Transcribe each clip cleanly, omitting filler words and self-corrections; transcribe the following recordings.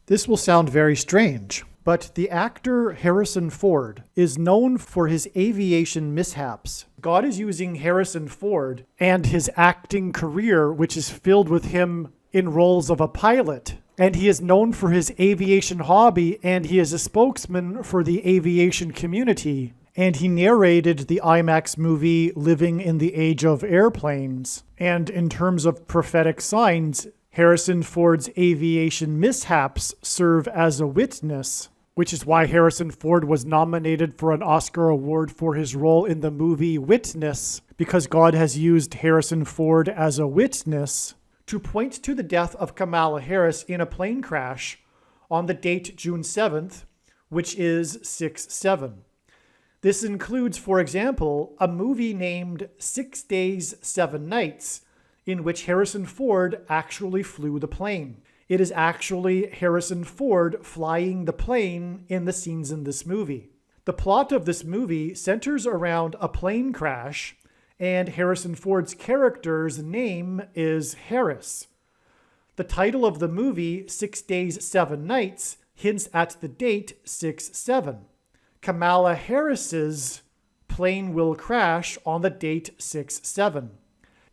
This will sound very strange, but the actor Harrison Ford is known for his aviation mishaps. God is using Harrison Ford and his acting career, which is filled with him in roles of a pilot. And he is known for his aviation hobby, and he is a spokesman for the aviation community. And he narrated the IMAX movie Living in the Age of Airplanes. And in terms of prophetic signs, Harrison Ford's aviation mishaps serve as a witness, which is why Harrison Ford was nominated for an Oscar award for his role in the movie Witness, because God has used Harrison Ford as a witness to point to the death of Kamala Harris in a plane crash on the date June 7th, which is 6/7. This includes, for example, a movie named 6 Days, 7 Nights, in which Harrison Ford actually flew the plane. It is actually Harrison Ford flying the plane in the scenes in this movie. The plot of this movie centers around a plane crash, and Harrison Ford's character's name is Harris. The title of the movie, 6 Days, 7 Nights, hints at the date 6/7. Kamala Harris's plane will crash on the date 6/7.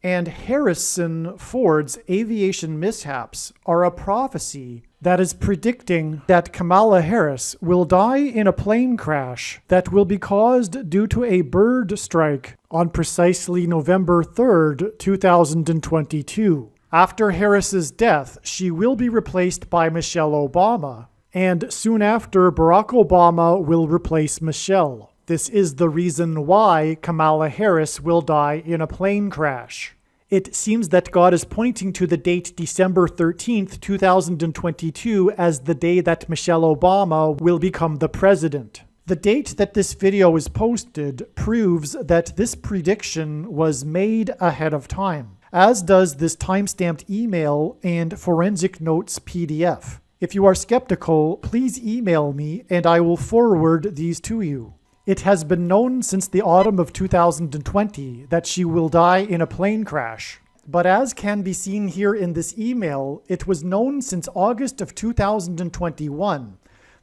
And Harrison Ford's aviation mishaps are a prophecy that is predicting that Kamala Harris will die in a plane crash that will be caused due to a bird strike on precisely November 3rd, 2022. After Harris's death, she will be replaced by Michelle Obama, and soon after, Barack Obama will replace Michelle. This is the reason why Kamala Harris will die in a plane crash. It seems that God is pointing to the date December 13th, 2022 as the day that Michelle Obama will become the president. The date that this video is posted proves that this prediction was made ahead of time, as does this timestamped email and forensic notes PDF. If you are skeptical, please email me and I will forward these to you. It has been known since the autumn of 2020 that she will die in a plane crash. But as can be seen here in this email, it was known since August of 2021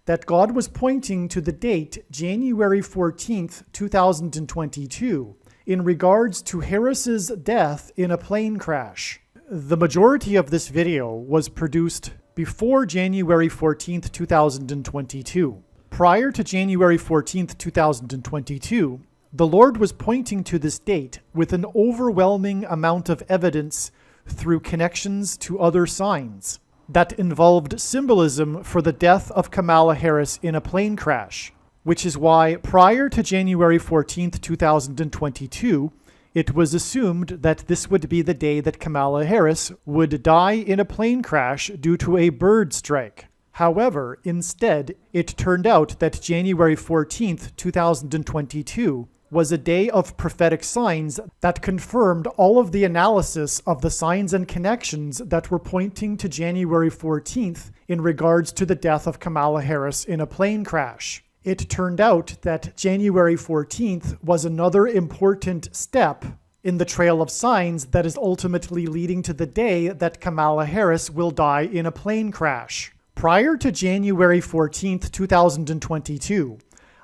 that God was pointing to the date January 14th, 2022 in regards to Harris's death in a plane crash. The majority of this video was produced before January 14th, 2022. Prior to January 14th, 2022, the Lord was pointing to this date with an overwhelming amount of evidence through connections to other signs that involved symbolism for the death of Kamala Harris in a plane crash, which is why prior to January 14th, 2022, it was assumed that this would be the day that Kamala Harris would die in a plane crash due to a bird strike. However, instead, it turned out that January 14th, 2022 was a day of prophetic signs that confirmed all of the analysis of the signs and connections that were pointing to January 14th in regards to the death of Kamala Harris in a plane crash. It turned out that January 14th was another important step in the trail of signs that is ultimately leading to the day that Kamala Harris will die in a plane crash. Prior to January 14th, 2022,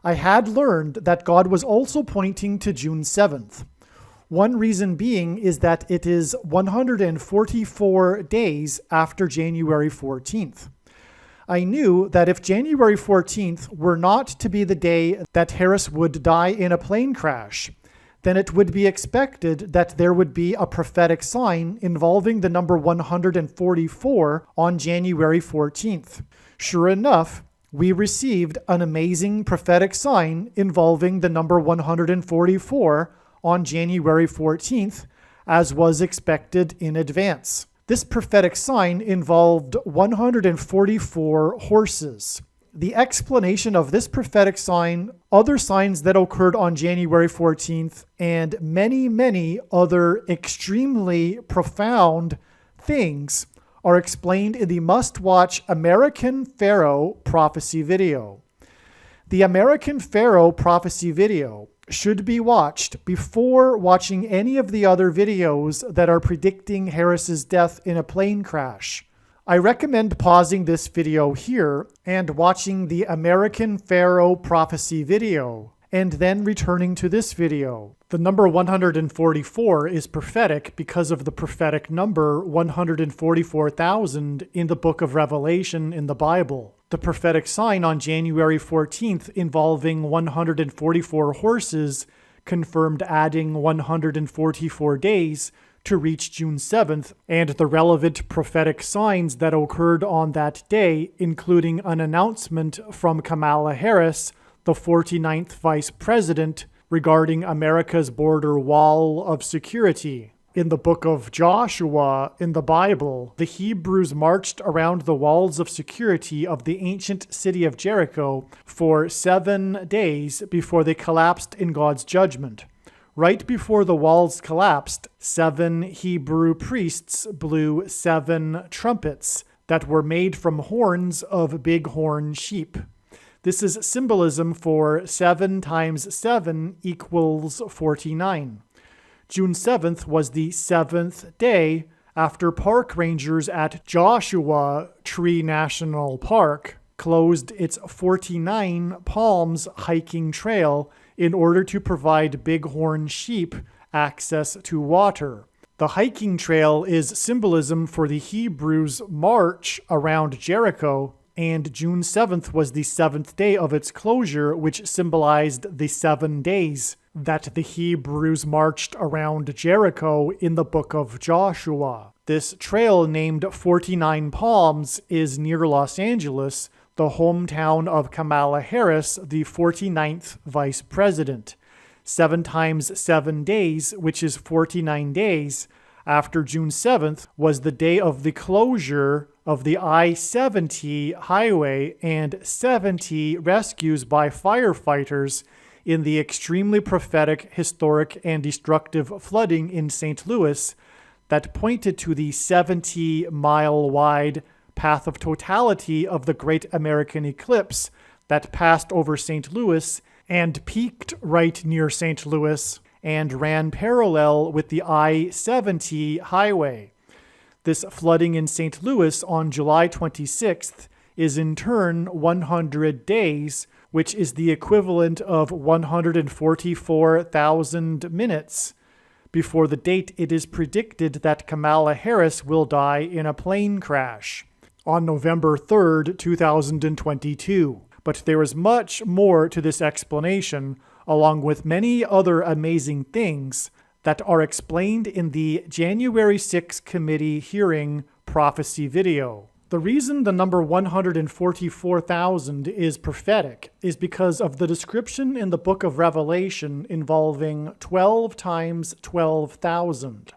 I had learned that God was also pointing to June 7th. One reason being is that it is 144 days after January 14th. I knew that if January 14th were not to be the day that Harris would die in a plane crash, then it would be expected that there would be a prophetic sign involving the number 144 on January 14th. Sure enough, we received an amazing prophetic sign involving the number 144 on January 14th, as was expected in advance. This prophetic sign involved 144 horses. The explanation of this prophetic sign, other signs that occurred on January 14th, and many, many other extremely profound things are explained in the must-watch American Pharaoh prophecy video. The American Pharaoh prophecy video should be watched before watching any of the other videos that are predicting Harris's death in a plane crash. I recommend pausing this video here and watching the American Pharaoh prophecy video, and then returning to this video. The number 144 is prophetic because of the prophetic number 144,000 in the book of Revelation in the Bible. The prophetic sign on January 14th involving 144 horses confirmed adding 144 days to reach June 7th, and the relevant prophetic signs that occurred on that day, including an announcement from Kamala Harris, the 49th Vice President, regarding America's border wall of security. In the book of Joshua in the Bible, the Hebrews marched around the walls of security of the ancient city of Jericho for 7 days before they collapsed in God's judgment. Right before the walls collapsed, 7 Hebrew priests blew 7 trumpets that were made from horns of bighorn sheep. This is symbolism for 7 times 7 equals 49. June 7th was the 7th day after park rangers at Joshua Tree National Park closed its 49 Palms hiking trail in order to provide bighorn sheep access to water. The hiking trail is symbolism for the Hebrews' march around Jericho, and June 7th was the 7th day of its closure, which symbolized the 7 days that the Hebrews marched around Jericho in the book of Joshua. This trail, named 49 Palms, is near Los Angeles, the hometown of Kamala Harris, the 49th Vice President. 7 times 7 days, which is 49 days, after June 7th, was the day of the closure of the I-70 highway and 70 rescues by firefighters in the extremely prophetic, historic, and destructive flooding in St. Louis that pointed to the 70-mile-wide path of totality of the Great American Eclipse that passed over St. Louis and peaked right near St. Louis and ran parallel with the I-70 highway. This flooding in St. Louis on July 26th is in turn 100 days, which is the equivalent of 144,000 minutes before the date it is predicted that Kamala Harris will die in a plane crash on November 3rd, 2022. But there is much more to this explanation, along with many other amazing things that are explained in the January 6 committee hearing prophecy video. The reason the number 144,000 is prophetic is because of the description in the book of Revelation involving 12 times 12,000.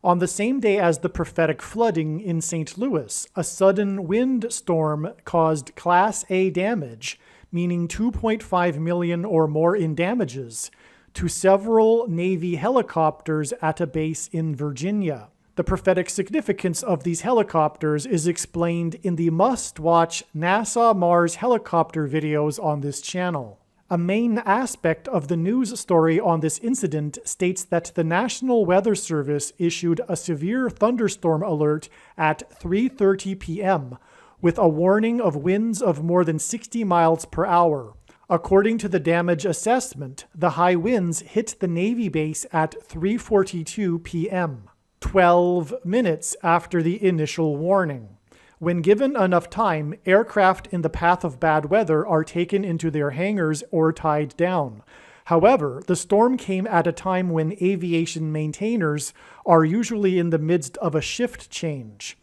On the same day as the prophetic flooding in St. Louis, a sudden wind storm caused Class A damage, meaning 2.5 million or more in damages, to several Navy helicopters at a base in Virginia. The prophetic significance of these helicopters is explained in the must-watch NASA Mars helicopter videos on this channel. A main aspect of the news story on this incident states that the National Weather Service issued a severe thunderstorm alert at 3:30 p.m., with a warning of winds of more than 60 miles per hour. According to the damage assessment, the high winds hit the Navy base at 3:42 p.m., 12 minutes after the initial warning. When given enough time, aircraft in the path of bad weather are taken into their hangars or tied down. However, the storm came at a time when aviation maintainers are usually in the midst of a shift change.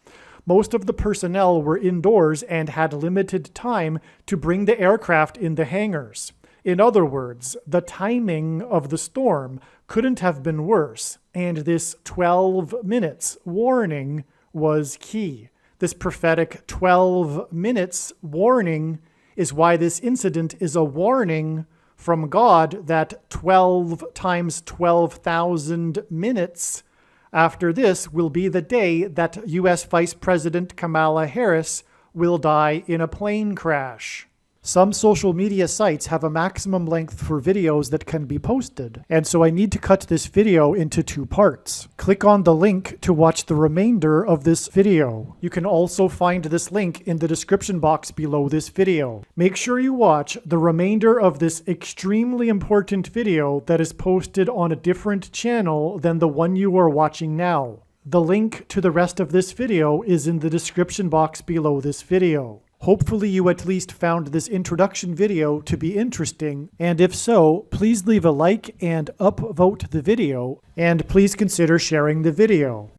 Most of the personnel were indoors and had limited time to bring the aircraft in the hangars. In other words, the timing of the storm couldn't have been worse, and this 12 minutes warning was key. This prophetic 12 minutes warning is why this incident is a warning from God that 12 times 12,000 minutes after this will be the day that U.S. Vice President Kamala Harris will die in a plane crash. Some social media sites have a maximum length for videos that can be posted, and so I need to cut this video into 2 parts. Click on the link to watch the remainder of this video. You can also find this link in the description box below this video. Make sure you watch the remainder of this extremely important video that is posted on a different channel than the one you are watching now. The link to the rest of this video is in the description box below this video. Hopefully you at least found this introduction video to be interesting, and if so, please leave a like and upvote the video, and please consider sharing the video.